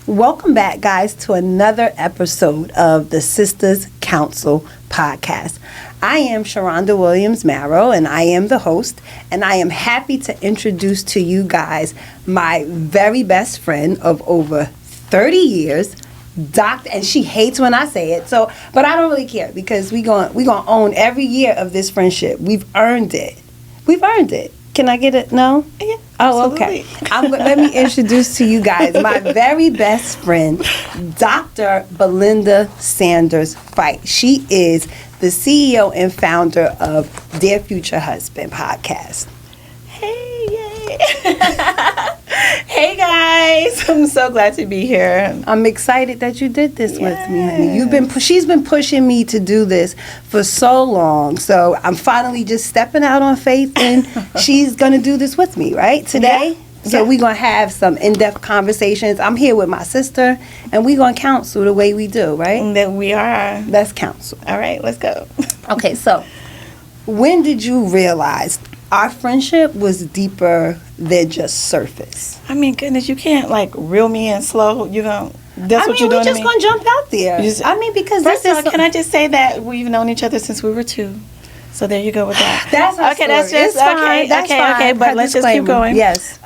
Welcome back, guys, to another episode of the Sistas Council podcast. I am Sharonda Williams-Marrow, and I am the host, and I am happy to introduce to you guys my very best friend of over 30 years, Dr. And she hates when I say it, but I don't really care because we gonna own every year of this friendship. We've earned it. Can I get it? No? Yeah. Oh, absolutely. okay. Let me introduce to you guys my very best friend, Dr. Belinda Sanders Fite. She is the CEO and founder of Dear Future Husband podcast. Hey, yay. Hey, guys. I'm so glad to be here. I'm excited that you did this with me, honey. She's been pushing me to do this for so long. So I'm finally just stepping out on faith, and she's going to do this with me, right, today? Yeah. So we're going to have some in-depth conversations. I'm here with my sister, and we're going to counsel the way we do, right? That we are. Let's counsel. All right, let's go. Okay, so when did you realize our friendship was deeper than just surface? I mean, goodness, you can't like reel me in slow. You know, that's what you're doing. We're just gonna jump out there. Because first of all, can I just say that we've known each other since we were 2? So there you go with that. That's our okay. Story. That's just it's fine. That's fine. Okay. But let's just keep going. Yes.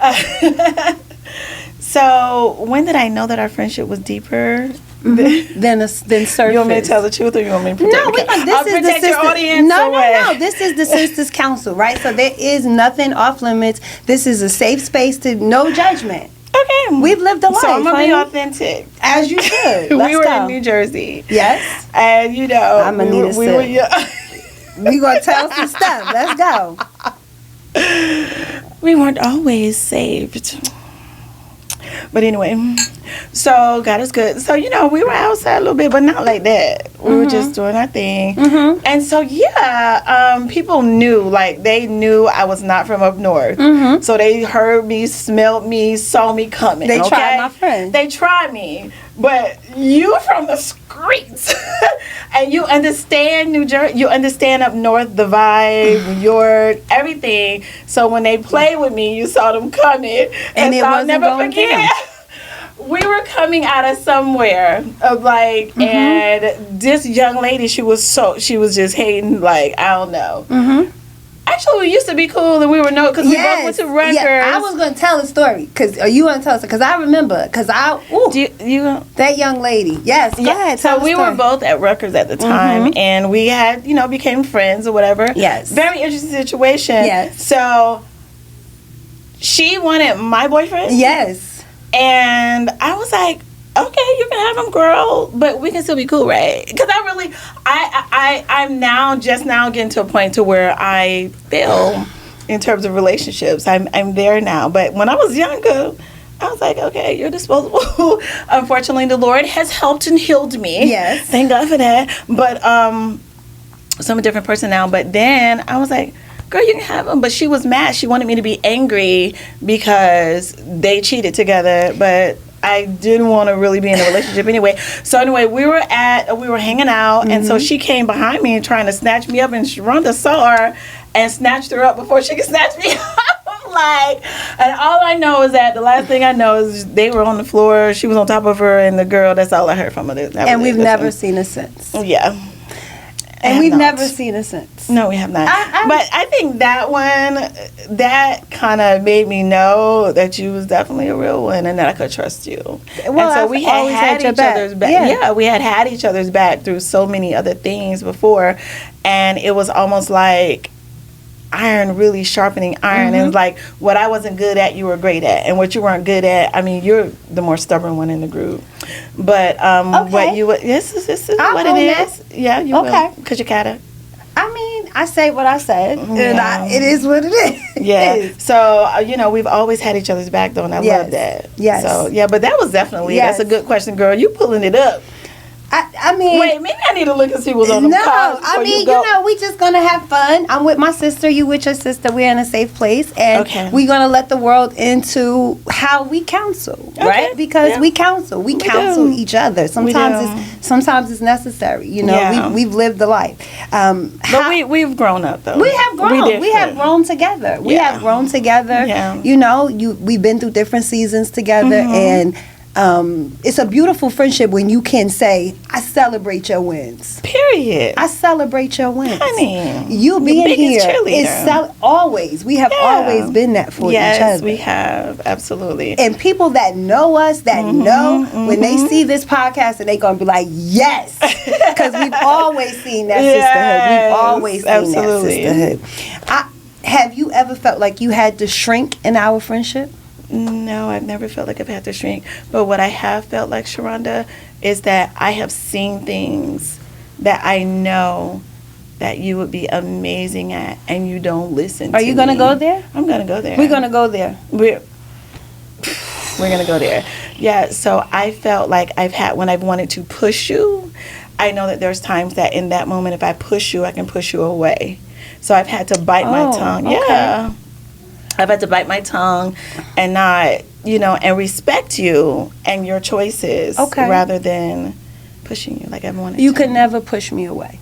So when did I know that our friendship was deeper? Than surface. You want me to tell the truth, or you want me to protect? No, protect your audience. No. This is the Sistas Council, right? So there is nothing off limits. This is a safe space to no judgment. Okay, we've lived a life. So I'm gonna be authentic, as you should. We were in New Jersey. Yes, and you know, I'm gonna need a sip. We gonna tell some stuff. Let's go. We weren't always saved. But anyway, so God is good. So, you know, we were outside a little bit, but not like that. We were just doing our thing. Mm-hmm. And so, people knew, they knew I was not from up north. Mm-hmm. So they heard me, smelled me, saw me coming. They tried my friend. They tried me. But you from the streets. And you understand New Jersey. You understand up north, the vibe, New York, everything. So when they played with me, you saw them coming. And so I'll never forget. We were coming out of somewhere and this young lady, she was just hating, I don't know. Mm-hmm. Actually, we used to be cool, and we were because we both went to Rutgers. Yeah, I was going to tell a story, you want to tell us? Because I remember, that young lady. Yes, go ahead. So we were both at Rutgers at the time, and we had, became friends or whatever. Yes. Very interesting situation. Yes. So she wanted my boyfriend. Yes. And I was like, okay, you can have him, girl, but we can still be cool, right? Because I'm now getting to a point to where I feel in terms of relationships. I'm there now. But when I was younger, I was like, okay, you're disposable. Unfortunately, the Lord has helped and healed me. Yes. Thank God for that. But so I'm a different person now. But then I was like, girl, you can have him. But she was mad. She wanted me to be angry because they cheated together. But I didn't want to really be in a relationship anyway. So anyway, we were hanging out, and so she came behind me and trying to snatch me up, and Sharonda saw her and snatched her up before she could snatch me up. And all I know is that the last thing I know is they were on the floor, she was on top of her, and the girl, that's all I heard from her. And we've never seen her since. Yeah. And we've never seen her since. No, we have not. But I think that kind of made me know that you was definitely a real one and that I could trust you. Well, and so we had each other's back. Yeah, we had each other's back through so many other things before. And it was almost like iron really sharpening iron. And like what I wasn't good at, you were great at. And what you weren't good at, I mean, you're the more stubborn one in the group. But what you would, this is what it is. That. Yeah, you will. Because you gotta. I mean, I say what I said, and it is what it is. Yeah. So, we've always had each other's back, though, and I love that. Yes. So, yeah, but that was definitely, that's a good question, girl. You pulling it up. I mean... Wait, maybe I need to look and see what's on the cards. No, I mean, we just going to have fun. I'm with my sister, you with your sister. We're in a safe place. And we're going to let the world into how we counsel, right? Because we counsel. We counsel each other. Sometimes it's necessary. We've lived the life. But we've grown up, though. We have grown. We have grown together. We have grown together. Yeah. We've been through different seasons together. And it's a beautiful friendship when you can say, I celebrate your wins. Period. I celebrate your wins. Honey. You being here cheerleader. is always. We have always been that for each other. Yes, we have. Absolutely. And people that know us, that know, when they see this podcast, and they going to be like, yes. Because we've always seen that sisterhood. We've always seen that sisterhood. Have you ever felt like you had to shrink in our friendship? No, I've never felt like I've had to shrink. But what I have felt like, Sharonda, is that I have seen things that I know that you would be amazing at, and you don't listen to me. Are you going to go there? I'm going to go there. We're going to go there. We're going to go there. Yeah, so I felt like when I've wanted to push you, I know that there's times that in that moment, if I push you, I can push you away. So I've had to bite my tongue. Okay. Yeah. I've had to bite my tongue and not, and respect you and your choices rather than pushing you like I wanted to. You could never push me away.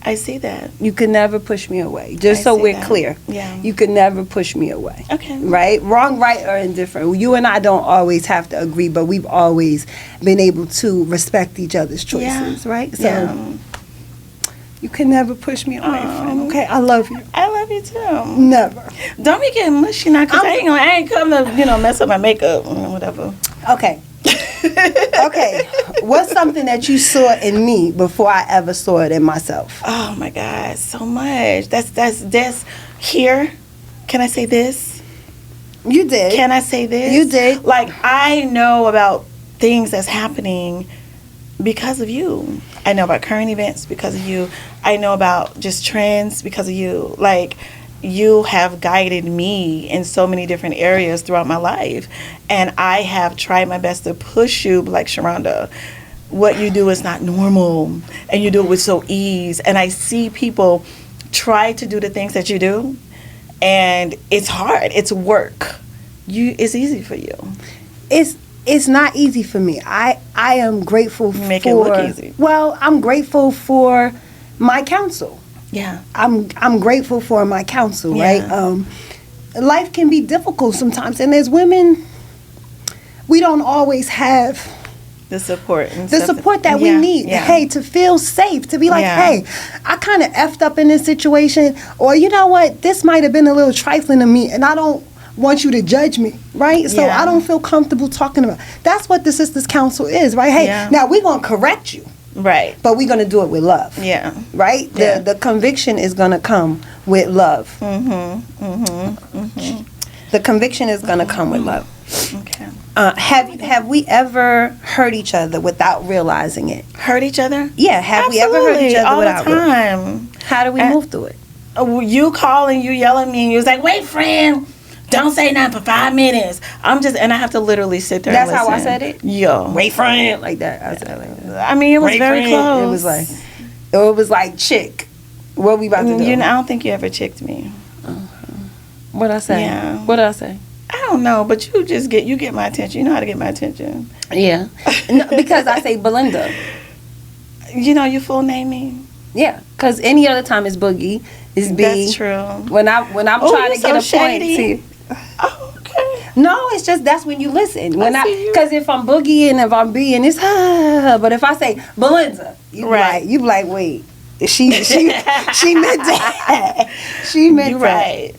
I see that. You could never push me away. Just so we're clear. Yeah. You could never push me away. Okay. Right? Wrong, right, or indifferent. You and I don't always have to agree, but we've always been able to respect each other's choices, right? So you can never push me away, friend. Okay? I love you. I love you too. Never. Don't be getting mushy now, because I ain't come to, mess up my makeup or whatever. Okay. Okay. What's something that you saw in me before I ever saw it in myself? Oh my God, so much. That's here. Can I say this? You did. Can I say this? You did. Like, I know about things that's happening because of you. I know about current events because of you. I know about just trends because of you. Like, you have guided me in so many different areas throughout my life. And I have tried my best to push you, like, Sharonda, what you do is not normal. And you do it with so ease. And I see people try to do the things that you do. And it's hard. It's work. It's easy for you. It's not easy for me. I am grateful for... Make it look easy. Well, I'm grateful for my counsel. Yeah. I'm grateful for my counsel, right? Life can be difficult sometimes, and as women, we don't always have the support that we need. Hey, to feel safe, to be like, hey, I kind of effed up in this situation, or you know what, this might have been a little trifling to me, and I don't want you to judge me, right? So I don't feel comfortable talking about. That's what the Sistas Council is, right? Hey, now we're going to correct you. Right. But we're going to do it with love. Yeah. Right? Yeah. The conviction is going to come with love. The conviction is going to come with love. Okay. Have we ever hurt each other without realizing it? Hurt each other? Yeah. Have we ever hurt each other without all the time? How do we move through it? You call and you yell at me and you was like, wait, friend. Don't say nothing for 5 minutes. And I have to literally sit there. That's and listen. how I said it? Yo. Wait, friend. Like that. I said it like that. I mean, it was very close. It was like, chick. What we about to do? I don't think you ever chicked me. What'd I say? Yeah. What did I say? I don't know, but you get my attention. You know how to get my attention. Yeah. No, because I say Belinda. You full name me? Yeah. Because any other time it's Boogie. It's B. That's true. When I'm trying to get a shady. point. Oh, okay. No, it's just that's when you listen. Because if I'm Boogie and if I'm B and it's but if I say Belinda, you be like, wait, she meant that. She meant that. Right.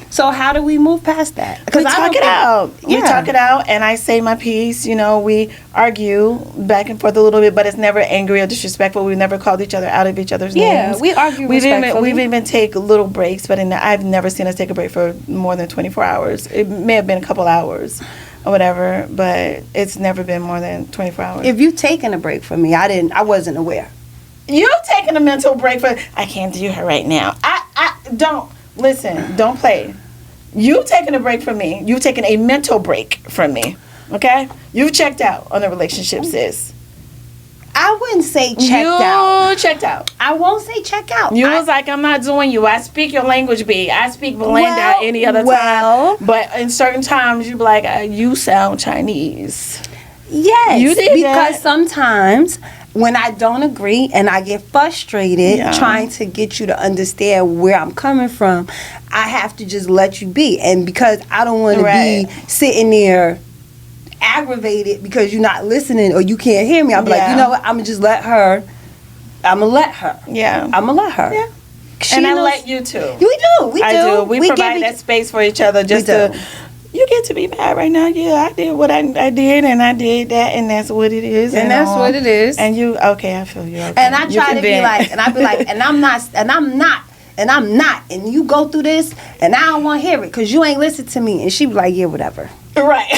So how do we move past that? We talk it out. We talk it out, and I say my piece. We argue back and forth a little bit, but it's never angry or disrespectful. We've never called each other out of each other's names. Yeah, we argue respectfully. We've even take little breaks, but I've never seen us take a break for more than 24 hours. It may have been a couple hours or whatever, but it's never been more than 24 hours. If you've taken a break from me, I wasn't aware. You've taken a mental break I can't do her right now. I don't play. You've taken a break from me. You've taken a mental break from me. Okay? You've checked out on the relationship, sis. I wouldn't say checked out. You checked out. I won't say check out. You was like, I'm not doing you. I speak your language, B. I speak Belinda any other time. But in certain times, you be like, you sound Chinese. Yes. You did because sometimes when I don't agree and I get frustrated trying to get you to understand where I'm coming from, I have to just let you be. And because I don't want to be sitting there aggravated because you're not listening or you can't hear me, I'll be like, you know what, I'm gonna just let her. I'm gonna let her. Yeah. I'm gonna let her. Yeah. And I let you too. We do. We do. We provide that space for each other just to. You get to be mad right now. Yeah, I did what I did, and I did that, and that's what it is. And that's what it is. And you, okay, I feel you. Okay. And I try to be like, and I be like, and I'm not, and you go through this, and I don't want to hear it because you ain't listen to me. And she be like, yeah, whatever. Right.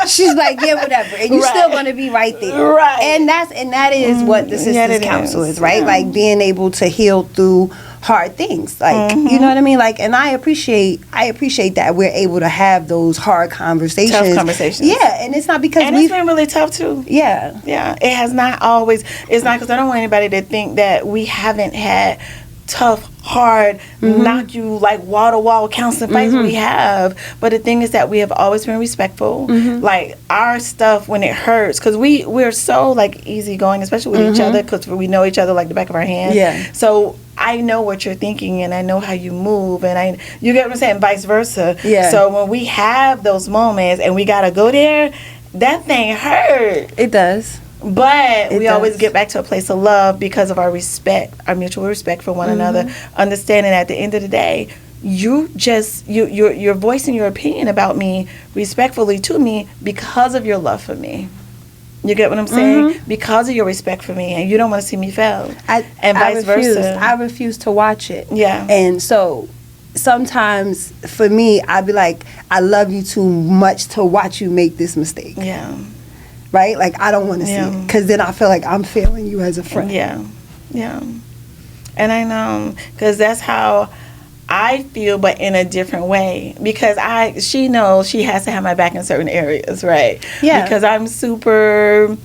She's like, yeah, whatever, and you're still gonna be right there. Right. And that is what the Sistas Council is, right? Like being able to heal through hard things, like you know what I mean, like, and I appreciate that we're able to have those hard conversations. Tough conversations. Yeah, and it's not because it's been really tough too. Yeah, it has not always. It's not because I don't want anybody to think that we haven't had tough, hard, knock you like wall to wall counseling fights. We have, but the thing is that we have always been respectful. Like our stuff when it hurts, because we're so like easygoing, especially with each other, because we know each other like the back of our hand. Yeah. So I know what you're thinking, and I know how you move, and you get what I'm saying, vice versa. Yeah. So when we have those moments and we gotta go there, that thing hurt. it does. But we always get back to a place of love because of our respect, our mutual respect for one another. Understanding at the end of the day, you're voicing your opinion about me respectfully to me because of your love for me. You get what I'm saying? Because of your respect for me, and you don't want to see me fail. And vice versa. I refuse to watch it. Yeah. And so sometimes for me, I'd be like, I love you too much to watch you make this mistake. Yeah. Right? Like, I don't want to see it, because then I feel like I'm failing you as a friend. Yeah. And I know, because that's how I feel, but in a different way. Because she knows she has to have my back in certain areas, right? Yeah. Because I'm super.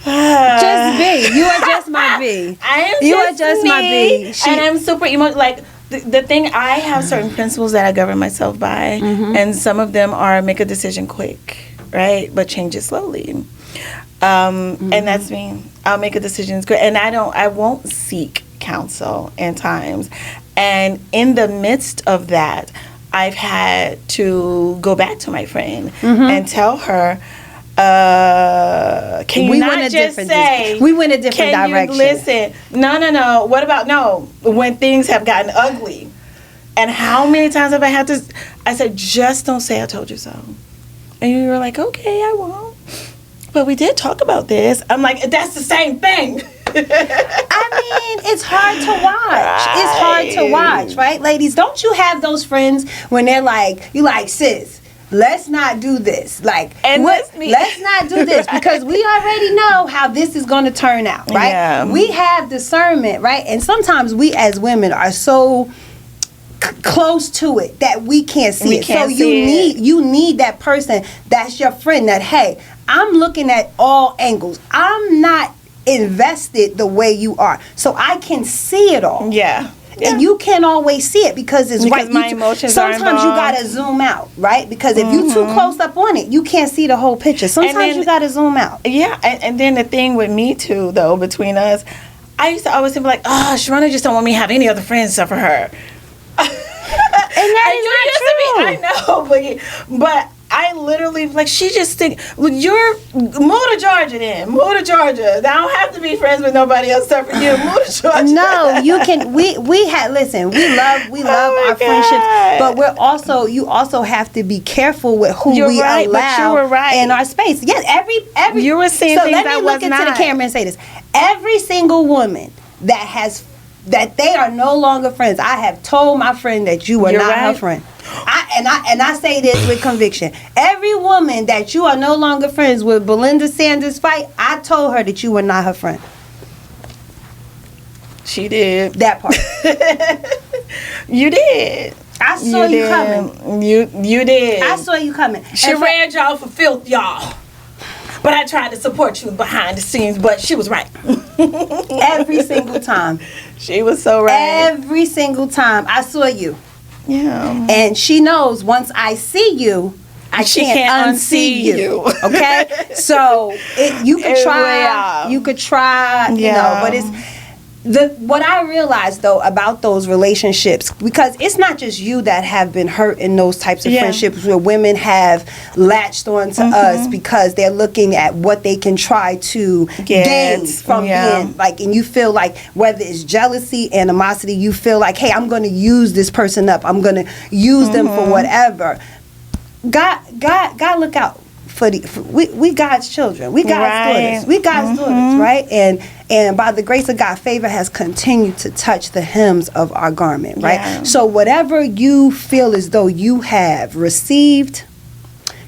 Just B. You are just my B. You are just my B. And I'm super emotional. Like, the thing, I have certain principles that I govern myself by, and some of them are make a decision quick, right? But change it slowly. And that's me. I'll make a decision quick, and I won't seek counsel in times. And in the midst of that, I've had to go back to my friend and tell her, can you not just say, we went a different direction. You listen, no, what about when things have gotten ugly? And how many times have I had to, I said, just don't say I told you so. And you were like, okay, I won't. But we did talk about this. I'm like, that's the same thing. I mean, it's hard to watch. Right. It's hard to watch, right? Ladies, don't you have those friends when they're like, you like, sis, let's not do this. Like, let's not do this because we already know how this is going to turn out, right? Yeah. We have discernment, right? And sometimes we as women are so close to it that we can't see it. So you need that person that's your friend that, hey, I'm looking at all angles. I'm not invested the way you are. So I can see it all. Yeah. And you can't always see it because my emotions sometimes are involved. You gotta zoom out, right? Because if you're too close up on it, you can't see the whole picture. Sometimes you gotta zoom out. Yeah, and then the thing with me too, though, between us, I used to always be like, oh, Sharonda just don't want me to have any other friends except for her. And that is not true. I know, but I literally, like, she just think, well, you're, move to Georgia then. Move to Georgia. I don't have to be friends with nobody else except for you. Move to Georgia. No, you can, we had, listen, we love our friendships, but you also have to be careful with who we allow in our space. Yes, every, you were saying so things let me look into the camera and say this. Every single woman that they are no longer friends. I have told my friend that you are not her friend. I say this with conviction. Every woman that you are no longer friends with, Belinda Sanders Fite, I told her that you were not her friend. She did. That part. You did. I saw you coming. You did. I saw you coming. She ran y'all for filth, y'all. But I tried to support you behind the scenes, but she was right. Every single time. She was so right. Every single time. I saw you. Yeah. And she knows once I see you, she can't unsee you. Okay? So you could try, you know, but What I realized though about those relationships, because it's not just you that have been hurt in those types of friendships where women have latched on to us because they're looking at what they can try to gain from being like, and you feel like whether it's jealousy, animosity, you feel like, hey, I'm going to use this person up, I'm going to use them for whatever. God look out for we God's children, we God's daughters, we God's daughters, right? And by the grace of God, favor has continued to touch the hems of our garment, right? So whatever you feel as though you have received,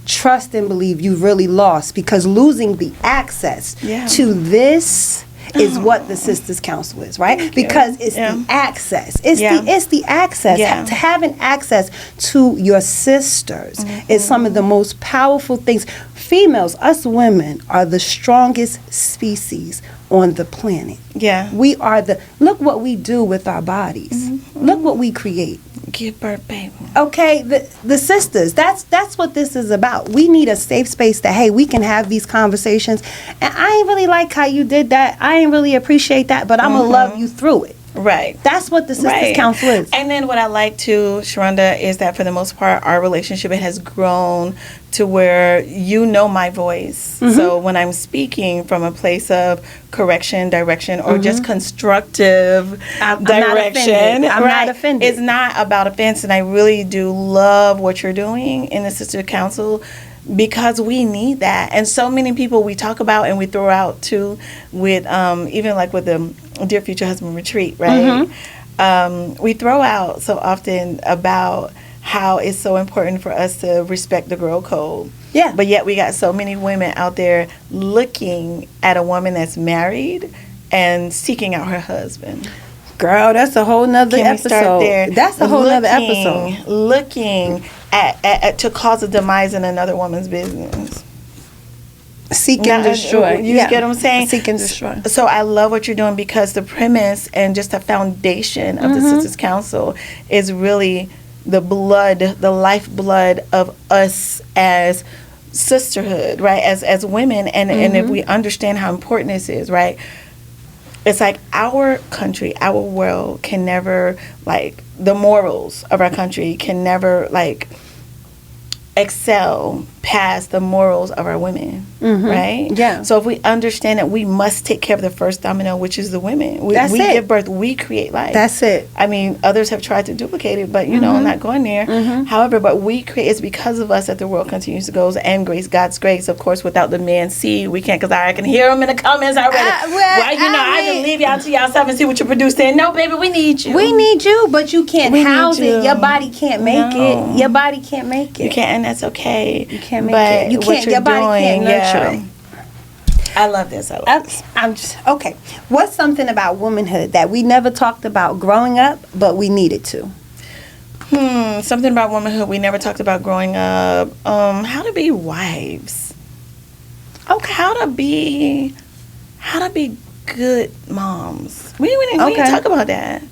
trust and believe you really lost, because losing the access to this is what the Sistas Council is, right? Because it's the access. It's the access. To having access to your sisters is some of the most powerful things. Females, us women, are the strongest species on the planet. We are look what we do with our bodies. Look what we create. Give birth, baby. Okay, the sisters, that's what this is about. We need a safe space that, hey, we can have these conversations. And I ain't really like how you did that. I ain't really appreciate that, but I'm going to love you through it. Right. That's what the Sistas Council is. And then what I like too, Sharonda, is that for the most part, our relationship, it has grown to where you know my voice. So when I'm speaking from a place of correction, direction, or just constructive direction, I'm not offended. It's not about offense. And I really do love what you're doing in the Sister Council, because we need that. And so many people we talk about and we throw out too with even like with the Dear Future Husband retreat, right? We throw out so often about how it's so important for us to respect the girl code. But yet we got so many women out there looking at a woman that's married and seeking out her husband. Girl, that's a whole nother episode. We start there? That's a whole nother episode. Looking at to cause a demise in another woman's business. Seek and destroy. You get what I'm saying? Seek and destroy. So I love what you're doing, because the premise and just the foundation of the Sistas Council is really the lifeblood of us as sisterhood, right? As women, and if we understand how important this is, right? It's like our country, our world can never, like, the morals of our country can never, like, excel past the morals of our women, right? So if we understand that we must take care of the first domino, which is the women. We give birth, we create life. That's it. I mean, others have tried to duplicate it, but, you know, I'm not going there. However, but we create, it's because of us that the world continues to go, and grace, God's grace. Of course, without the man seed, we can't, because I can hear them in the comments already. I just leave y'all to yourself and see what you produce. Saying, no, baby, we need you. We need you, but you can't house it. Your body can't make it. Your body can't make it. You can't, and that's okay. You can't make it. You can't. Your body can't nurture it. I love this. I'm just okay. What's something about womanhood that we never talked about growing up, but we needed to? Something about womanhood we never talked about growing up. How to be wives. Okay. How to be good moms. We didn't talk about that.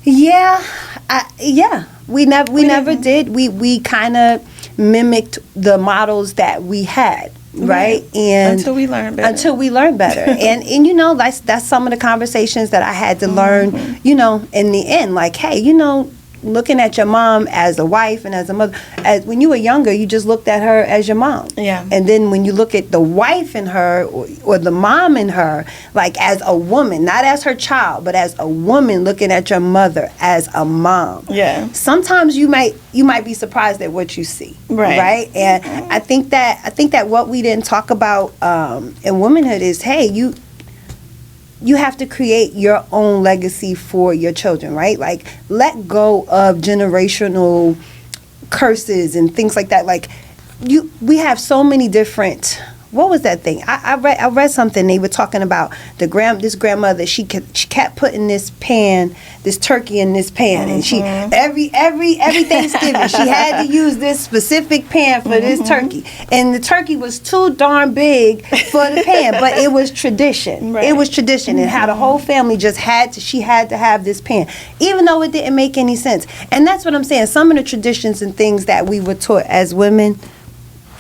Yeah. We never did. We kind of mimicked the models that we had, right? And until we learned better. and you know, that's some of the conversations that I had to learn, you know, in the end, like, hey, you know, looking at your mom as a wife and as a mother, as when you were younger, you just looked at her as your mom. And then when you look at the wife in her or the mom in her, like as a woman, not as her child, but as a woman looking at your mother as a mom. Sometimes you might be surprised at what you see. Right? And I think that what we didn't talk about in womanhood is, hey, you have to create your own legacy for your children, right? Like, let go of generational curses and things like that. Like, we have so many different. What was that thing? I read something. They were talking about this grandmother. She kept putting this turkey in this pan, and she every Thanksgiving she had to use this specific pan for this turkey, and the turkey was too darn big for the pan, but it was tradition. It was tradition, and how the whole family she had to have this pan, even though it didn't make any sense. And that's what I'm saying. Some of the traditions and things that we were taught as women,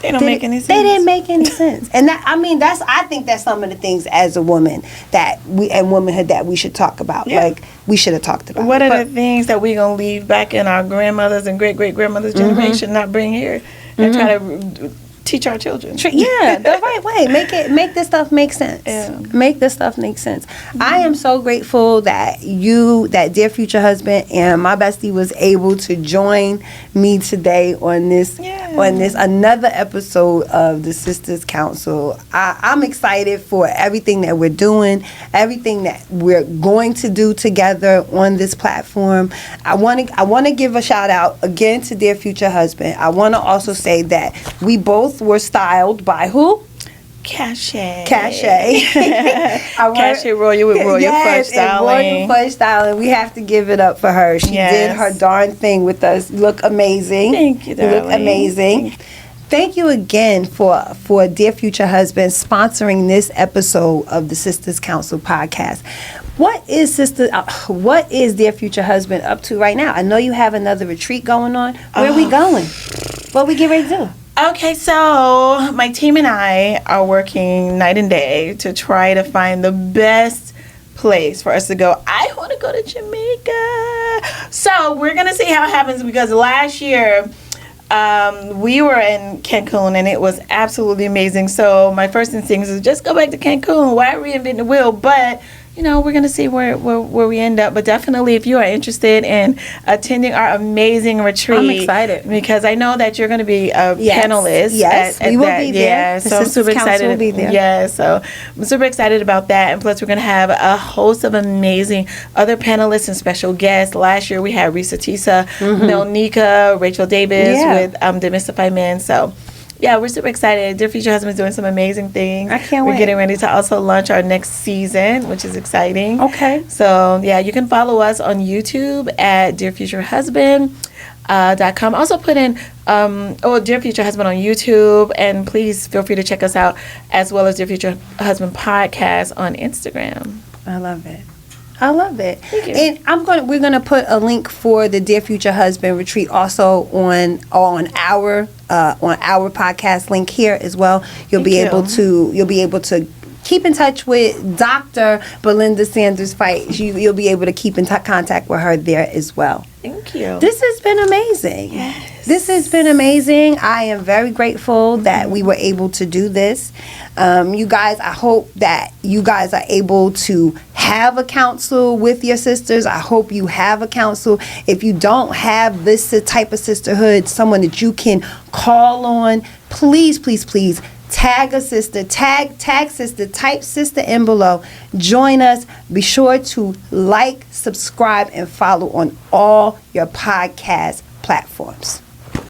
They don't make any sense. They didn't make any sense. And I think that's some of the things as a woman and womanhood that we should talk about. Yeah. Like, we should have talked about. What are the things that we're going to leave back in our grandmothers and great-great-grandmothers' generation, not bring here and try to teach our children? Yeah, the right way. Make this stuff make sense. Yeah. Make this stuff make sense. I am so grateful that that dear future husband and my bestie was able to join me today on this another episode of the Sistas Council. I'm excited for everything that we're doing, everything that we're going to do together on this platform. I want to give a shout out again to dear future husband. I want to also say that we both were styled by who? Cachet. Cachet Royal with Royal Fudge Styling. Royal Fudge Styling. We have to give it up for her. She did her darn thing with us. You look amazing. Thank you, darling. You look amazing. Thank you again for dear future husband sponsoring this episode of the Sistas Council podcast. What is dear future husband up to right now? I know you have another retreat going on. Where are we going? What we get ready to do? Okay, so my team and I are working night and day to try to find the best place for us to go. I want to go to Jamaica. So we're going to see how it happens, because last year we were in Cancun and it was absolutely amazing. So my first instinct is just go back to Cancun. Why reinvent the wheel? But we're going to see where we end up. But definitely, if you are interested in attending our amazing retreat, I'm excited. Because I know that you're going to be a panelist. Yes, we will be there. Yeah, so I'm super excited. Will be there. Yeah, so I'm super excited about that. And plus, we're going to have a host of amazing other panelists and special guests. Last year, we had Risa Tisa, Melnika, Rachel Davis with Demystify Men. So yeah, we're super excited. Dear Future Husband's doing some amazing things. I can't wait. We're getting ready to also launch our next season, which is exciting. Okay. So, yeah, you can follow us on YouTube at dearfuturehusband.com. Also put in, Dear Future Husband on YouTube. And please feel free to check us out, as well as Dear Future Husband Podcast on Instagram. I love it. I love it. Thank you. And we're gonna put a link for the Dear Future Husband retreat also on our podcast link here as well. You'll be able to keep in touch with Dr. Belinda Sanders Fite. You'll be able to keep in contact with her there as well. Thank you. This has been amazing. Yes. This has been amazing. I am very grateful that we were able to do this. You guys, I hope that you guys are able to have a council with your sisters. I hope you have a council. If you don't have this type of sisterhood, someone that you can call on, please, please, please tag a sister, tag sister, type sister in below. Join us. Be sure to like, subscribe, and follow on all your podcast platforms.